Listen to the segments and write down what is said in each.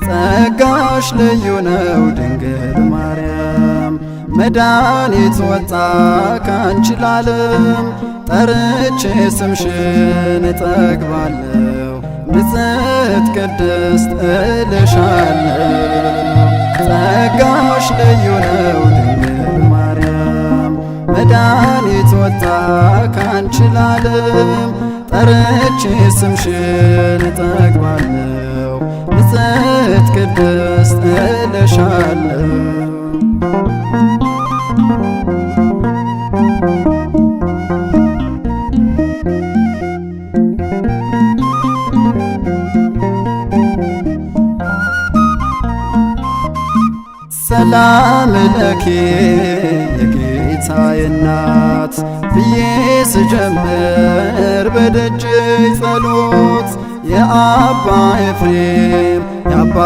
ጸጋሽ ልዩ ነው ድንግል ማርያም መድኃኒት ወጣ ካንቺ ለዓለም ጠርቼ ስምሽን እጠግባለሁ ንጽሕት ቅድስት እልሻለሁ። ጸጋሽ ልዩ ነው ድንግል ማርያም መድኃኒት ወጣ ካንቺ ለዓለም ጠርቼ ስምሽን እጠግባለሁ ንጽሕት ቅድስት እልሻለሁ። ሰላም ለኪ የጌታዬ እናት ብዬ ስጀምር በደጅ ጸሎት የአባ ኤፍሬም የአባ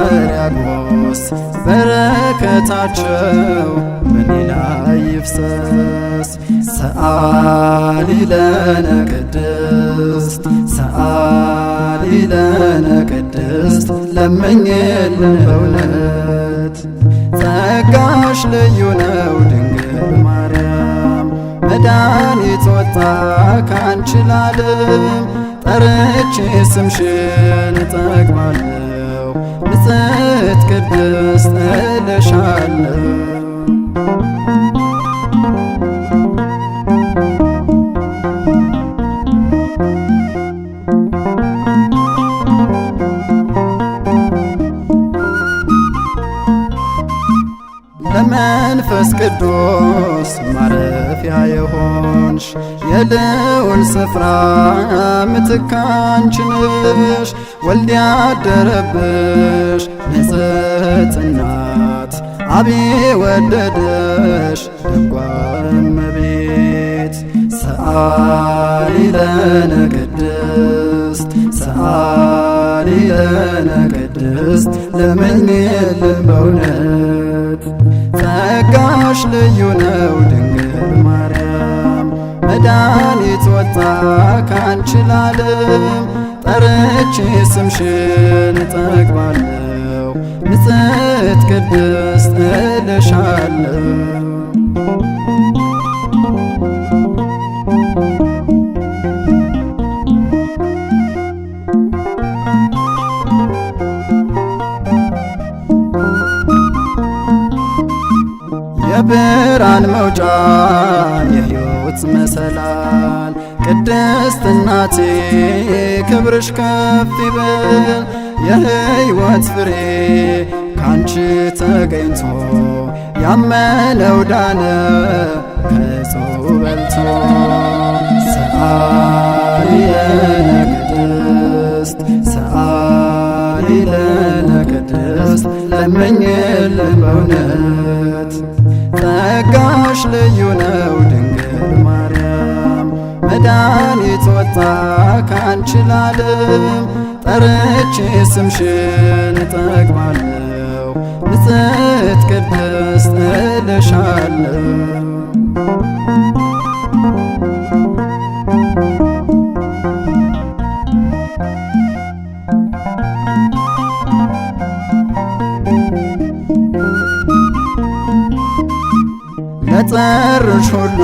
ሕርያቆስ በረከታቸው በኔ ላይ ይፍሰስ። ሰአሊ ለነ ቅድስት ሰአሊ ለነ ቅድስት ለምኝልን በእውነት። ጸጋሽ ልዩ ነው ድንግል ማርያም መድኃኒት ወጣ ካንቺ ለዓለም ጠርቼ ስምሽን እጠግባለሁ ንጽሕት ቅድስት እልሻለሁ። ለመንፈስ ቅዱስ ማረፊያ የሆንሽ የልዑል ስፍራ ምትክ አንቺ ነሽ። ወልድ ያደረብሽ ንጽሕት እናት አብ ወደደሽ ደጓ እመቤት። ሰአሊ ለነ ቅድስት ሰአሊ ለነ ቅድስት ለምኝልን በእውነት። ጸጋሽ ልዩ ነው ድንግል ማርያም መድኃኒት ወጣ ካንቺ ለዓለም ጠርቼ ስምሽን እጠግባለሁ ንጽሕት ቅድስት እልሻለሁ። የብርሃን መውጫ የሕይወት መሰላል ቅድስት እናቴ ክብርሽ ከፍ ይበል። የሕይወት ፍሬ ካንቺ ተገኝቶ ያመነው ዳነ ከዕፁ በልቶ። ሰአሊ ለነ ቅድስት ሰአሊ ለነ ቅድስት ለምኝልን በእውነት። ጸጋሽ ልዩ ነው ድንግል ማርያም መድኃኒት ወጣ ካንቺ ለዓለም ጠርቼ ስምሽን እጠግባለሁ ንጽሕት ቅድስት እልሻለሁ። ለጠሩሽ ሁሉ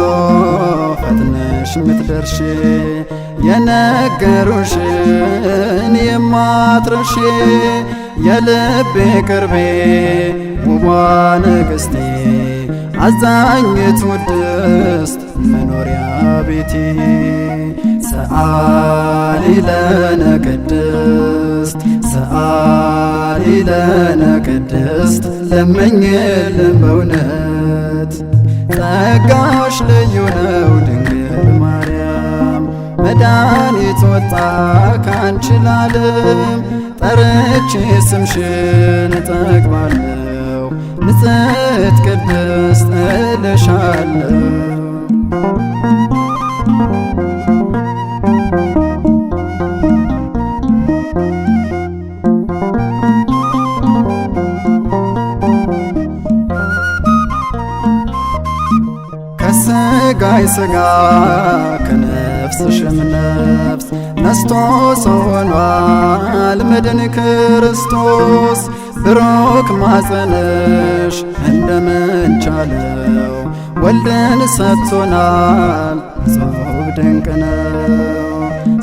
ፈጥነሽ ምትደርሺ የነገሩሽን የማትረሺ የልቤ ቅርቤ ውቧ ንግሥቴ አዛኝት ውድስት መኖሪያ ቤቴ። ሰአሊ ለነ ቅድስት ሰአሊ ለነ ቅድስት ለምኝልን በእውነት። ጸጋሽ ልዩ ነው ድንግል ማርያም መድኃኒት ወጣ ካንቺ ለዓለም ጠርቼ ስምሽን እጠግባለሁ ንጽሕት ቅድስት እልሻለሁ። ከሥጋይ ሥጋ ከነፍስሽም ነፍስ ነስቶ ሰው ሆኗል መድን ክርስቶስ። ብሩክ ማፀንሽ እንደምን ቻለው ወልድን ሰጥቶናል እጹብ ድንቅ ነው።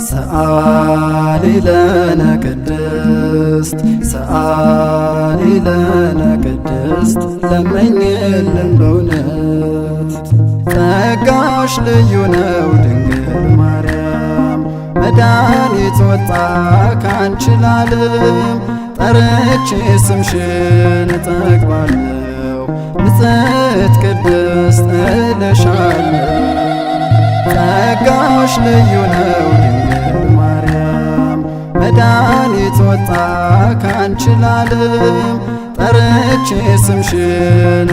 ሰአሊ ለነ ቅድስት ሰአሊ ለነ ቅድስት ለምኝልን በእውነት። ጸጋሽ ልዩ ነው ድንግል ማርያም መድኃኒት ወጣ ካንቺ ለዓለም። ጠርቼ ስምሽን እጠግባለሁ ንጽሕት ቅድስት እልሻለሁ። ጸጋሽ ልዩ ነው ድንግል ማርያም መድኃኒት ወጣ ካንቺ ለዓለም። ጠርቼ ስምሽን